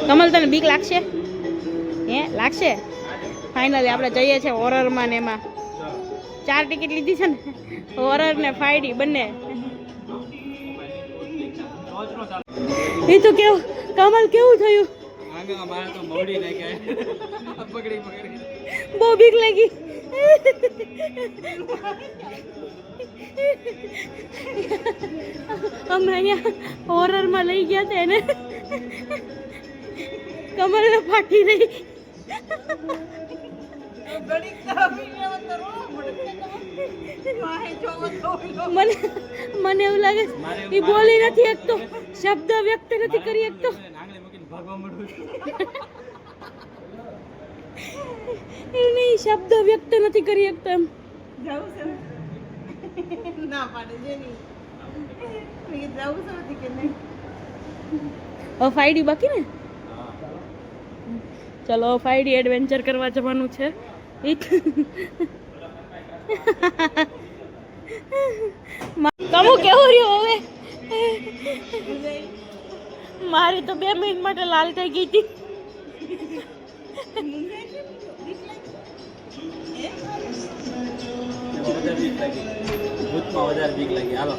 કમલ તને બીક લાગશે? હે લાગશે? ફાઇનલી આપણે જઈએ છીએ હોરરમાં ને એમાં 4 ટિકિટ લીધી છે ને, હોરર ને 5D બંને. એ તો કેવું કમલ કેવું થયું? બહુ બીક લાગી. અમે અહીંયા હોરરમાં લઈ ગયા હતા એને, કમલને ફાટી રહી. મને એવું લાગે એ બોલી નથી શકતો, શબ્દ વ્યક્ત નથી કરી શકતો. એ નહીં, શબ્દ વ્યક્ત નથી કરી શકતો એમ. ના પાડે છે નહીં. જાવું છે કે નહીં? હવે 5D બાકી ને? ચલો 5D એડવેન્ચર કરવા જવાનું છે. કમુ કેવું રહ્યું હવે? મારી તો 2 મિનિટ માટે લાલ થઈ ગઈ હતી. ભૂતમાં વધારે બીક લાગી. હાલો